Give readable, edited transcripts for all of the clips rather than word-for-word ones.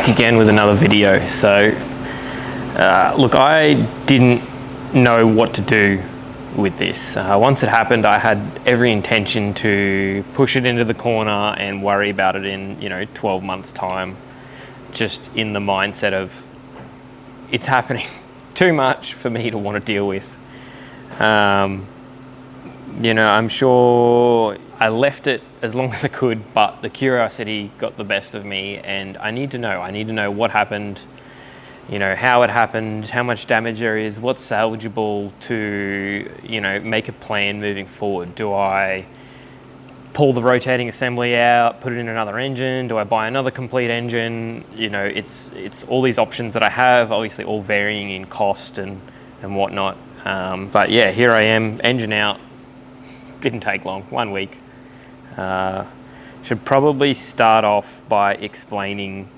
back again with another video. So look, I didn't know what to do with this. Once it happened, I had every intention to push it into the corner and worry about it in 12 months time, just in the mindset of it's happening too much for me to want to deal with. I'm sure I left it as long as I could, but the curiosity got the best of me, and I need to know what happened, how it happened, how much damage there is, what's salvageable to, make a plan moving forward. Do I pull the rotating assembly out, put it in another engine? Do I buy another complete engine? It's all these options that I have, obviously all varying in cost and whatnot. But yeah, here I am, engine out. Didn't take long, 1 week. Should probably start off by explaining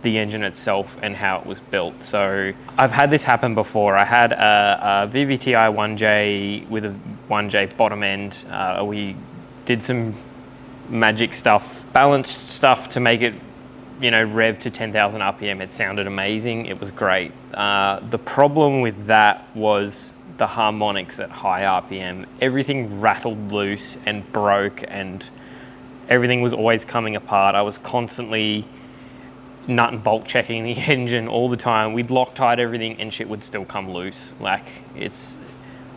the engine itself and how it was built. So I've had this happen before. I had a VVTi 1J with a 1J bottom end. We did some magic stuff, balanced stuff to make it rev to 10,000 RPM. It sounded amazing. It was great. The problem with that was the harmonics at high RPM. Everything rattled loose and broke, and everything was always coming apart. I was constantly nut and bolt checking the engine all the time. We'd Loctite everything and shit would still come loose. Like, it's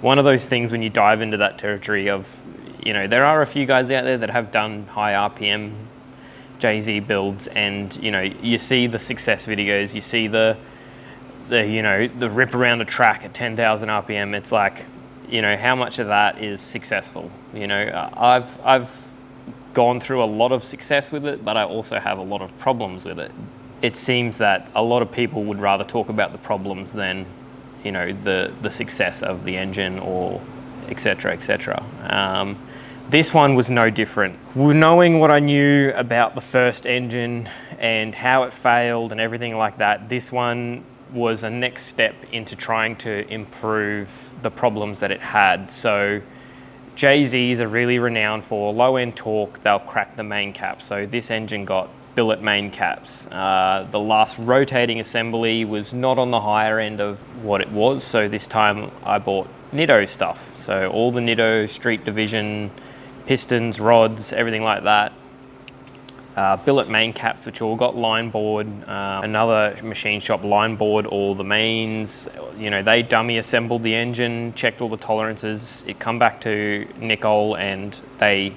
one of those things when you dive into that territory of, there are a few guys out there that have done high RPM JZ builds, and you see the success videos, you see the rip around the track at 10,000 RPM. It's like, how much of that is successful? I've gone through a lot of success with it, but I also have a lot of problems with it. It seems that a lot of people would rather talk about the problems than, the success of the engine, or etc., etc. This one was no different. Knowing what I knew about the first engine and how it failed and everything like that, this one was a next step into trying to improve the problems that it had. So JZs are really renowned for low-end torque. They'll crack the main cap. So this engine got billet main caps. The last rotating assembly was not on the higher end of what it was. So this time I bought Nitto stuff. So all the Nitto Street Division pistons, rods, everything like that. Billet main caps, which all got line bored. Another machine shop line bored all the mains. They dummy assembled the engine, checked all the tolerances. It come back to Nicole and they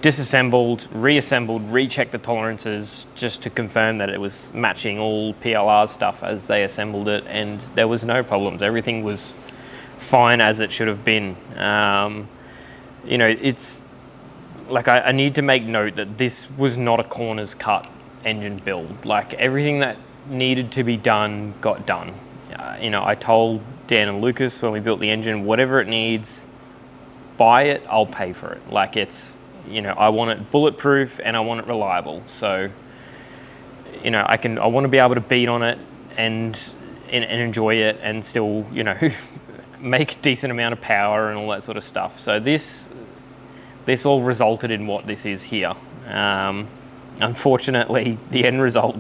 disassembled, reassembled, rechecked the tolerances just to confirm that it was matching all PLR stuff as they assembled it, and there was no problems. Everything was fine as it should have been. It's like, I need to make note that this was not a corners cut engine build. Like, everything that needed to be done got done. I told Dan and Lucas when we built the engine, whatever it needs, buy it, I'll pay for it. Like, it's, I want it bulletproof and I want it reliable. So, I want to be able to beat on it and enjoy it and still, make a decent amount of power and all that sort of stuff. So this all resulted in what this is here. Unfortunately, the end result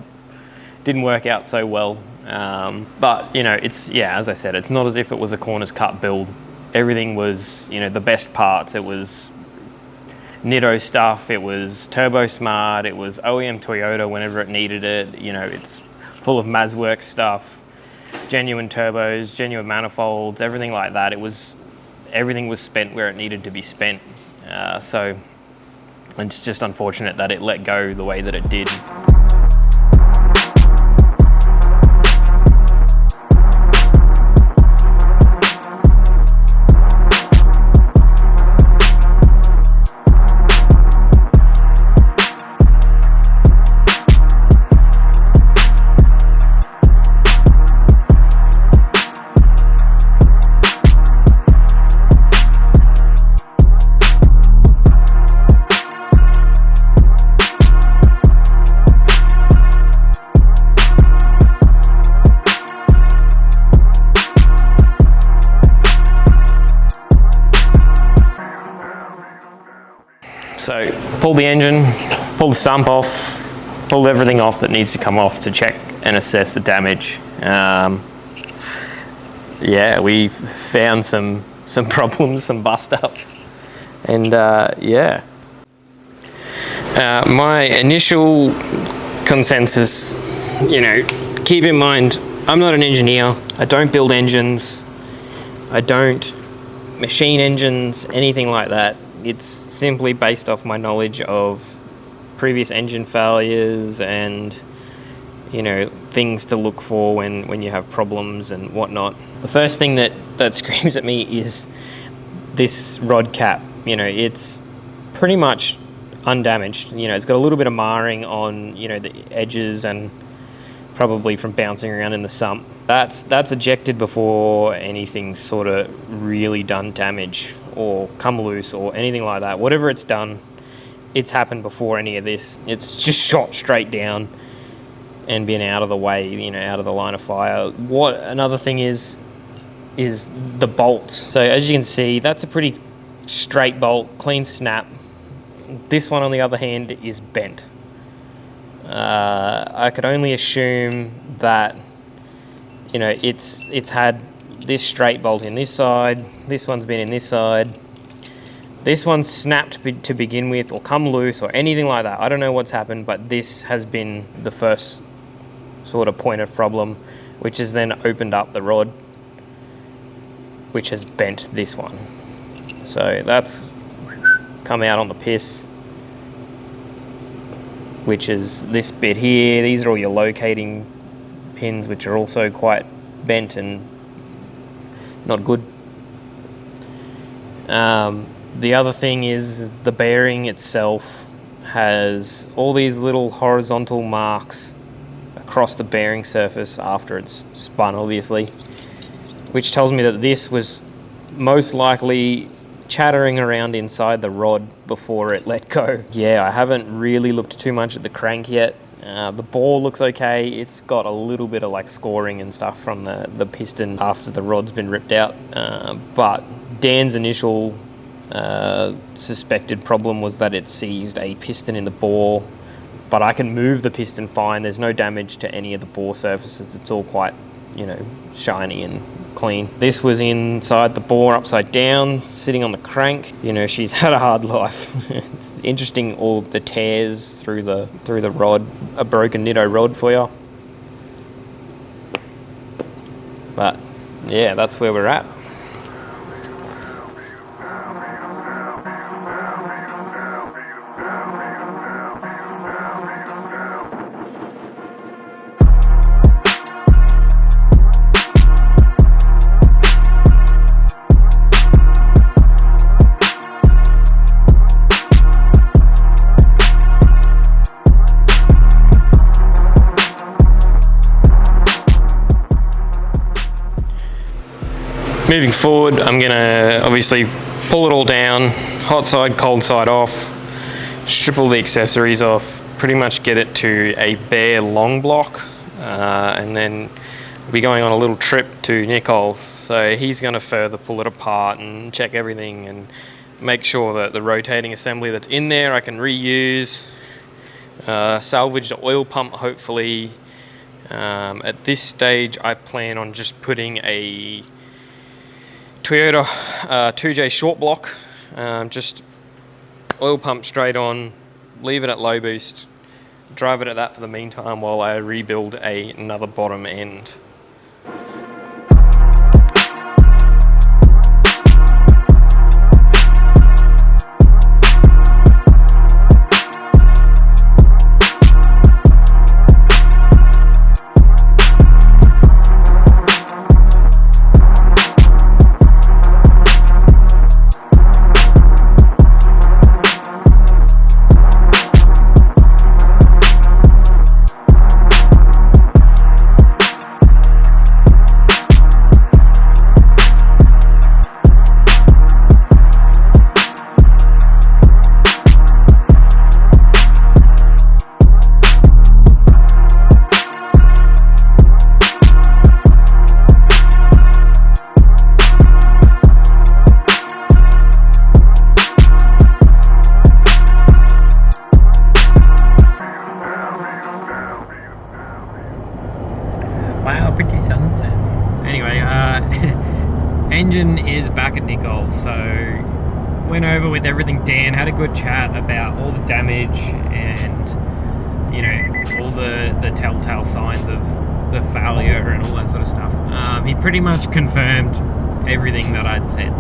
didn't work out so well. But it's, as I said, it's not as if it was a corners cut build. Everything was, the best parts. It was Nitto stuff, it was Turbo Smart, it was OEM Toyota whenever it needed it. It's full of Mazworks stuff, genuine turbos, genuine manifolds, everything like that. Everything was spent where it needed to be spent. So it's just unfortunate that it let go the way that it did. So pull the engine, pull the sump off, pulled everything off that needs to come off to check and assess the damage. Yeah, we found some problems, some bust-ups, and yeah. My initial consensus, keep in mind, I'm not an engineer. I don't build engines. I don't machine engines, anything like that. It's simply based off my knowledge of previous engine failures and, things to look for when you have problems and whatnot. The first thing that screams at me is this rod cap. It's pretty much undamaged. It's got a little bit of marring on, the edges and probably from bouncing around in the sump. That's ejected before anything's sort of really done damage or come loose or anything like that. Whatever it's done, it's happened before any of this. It's just shot straight down and been out of the way, out of the line of fire. Another thing is the bolts. So as you can see, that's a pretty straight bolt, clean snap. This one, on the other hand, is bent. I could only assume that, it's had this straight bolt in this side, this one's been in this side, this one's snapped to begin with or come loose or anything like that. I don't know what's happened, but this has been the first sort of point of problem, which has then opened up the rod, which has bent this one. So that's come out on the piss, which is this bit here. These are all your locating pins, which are also quite bent and not good. The other thing is the bearing itself has all these little horizontal marks across the bearing surface after it's spun, obviously, which tells me that this was most likely chattering around inside the rod before it let go. Yeah, I haven't really looked too much at the crank yet. The bore looks okay. It's got a little bit of like scoring and stuff from the piston after the rod's been ripped out. But Dan's initial suspected problem was that it seized a piston in the bore, but I can move the piston fine. There's no damage to any of the bore surfaces. It's all quite, shiny and clean. This was inside the bore upside down, sitting on the crank. She's had a hard life. It's interesting, all the tears through the rod, a broken Nitto rod for you. But yeah, that's where we're at. Moving forward, I'm gonna obviously pull it all down, hot side, cold side off, strip all the accessories off, pretty much get it to a bare long block, and then we'll be going on a little trip to Nichols. So he's gonna further pull it apart and check everything and make sure that the rotating assembly that's in there I can reuse, salvage the oil pump hopefully. At this stage I plan on just putting a Toyota 2J short block, just oil pump straight on, leave it at low boost, drive it at that for the meantime while I rebuild another bottom end. nickel. So went over with everything Dan, had a good chat about all the damage and, you know, all the telltale signs of the failure and all that sort of stuff. He pretty much confirmed everything that I'd said.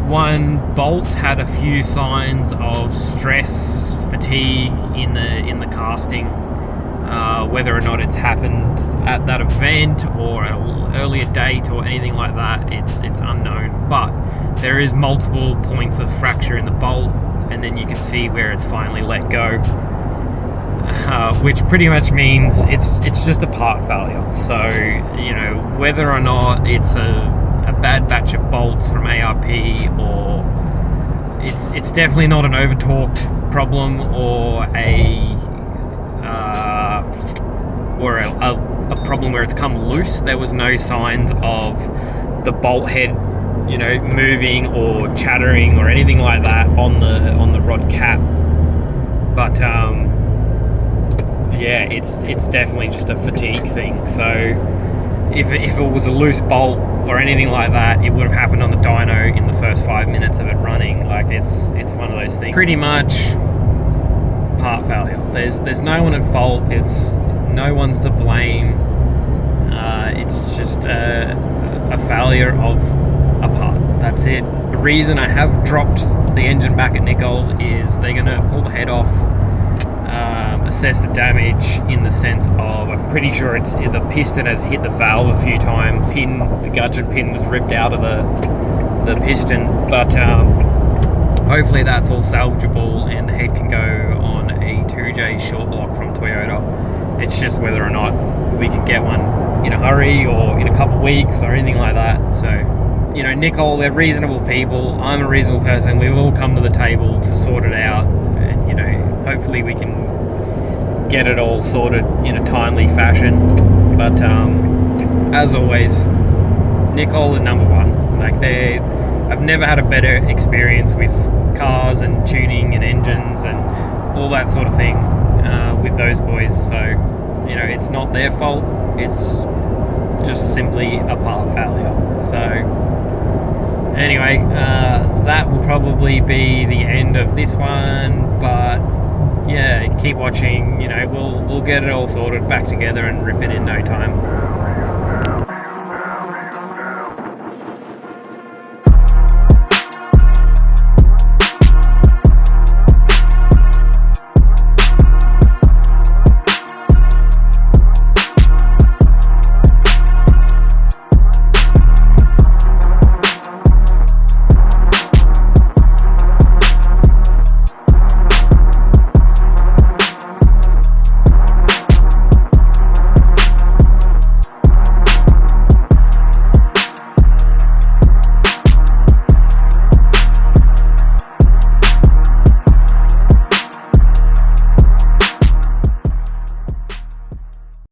One bolt had a few signs of stress, fatigue in the casting. Whether or not it's happened at that event or at an earlier date or anything like that, it's unknown. But there is multiple points of fracture in the bolt, and then you can see where it's finally let go, which pretty much means it's just a part failure. So, you know, whether or not it's a bad batch of bolts from ARP, or it's definitely not an over-torqued problem or a problem where it's come loose. There was no signs of the bolt head, you know, moving or chattering or anything like that on the rod cap. But yeah, it's definitely just a fatigue thing. So if it was a loose bolt or anything like that, it would have happened on the dyno in the first 5 minutes of it running. Like it's one of those things. Pretty much part failure. There's no one at fault. It's no one's to blame. It's just a failure of a part. That's it. The reason I have dropped the engine back at Nichols is they're going to pull the head off, assess the damage in the sense of, I'm pretty sure the piston has hit the valve a few times. The gudgeon pin was ripped out of the piston, but hopefully that's all salvageable and the head can go on a 2J short block from Toyota. It's just whether or not we can get one in a hurry or in a couple of weeks or anything like that. So, you know, Nicole, they're reasonable people. I'm a reasonable person. We've all come to the table to sort it out, and, you know, hopefully we can get it all sorted in a timely fashion. But as always, Nicole are number one. Like, I've never had a better experience with cars and tuning and engines and all that sort of thing with those boys. So, you know, it's not their fault. It's just simply a part failure. So anyway, that will probably be the end of this one. But yeah, keep watching. You know, we'll get it all sorted back together and rip it in no time.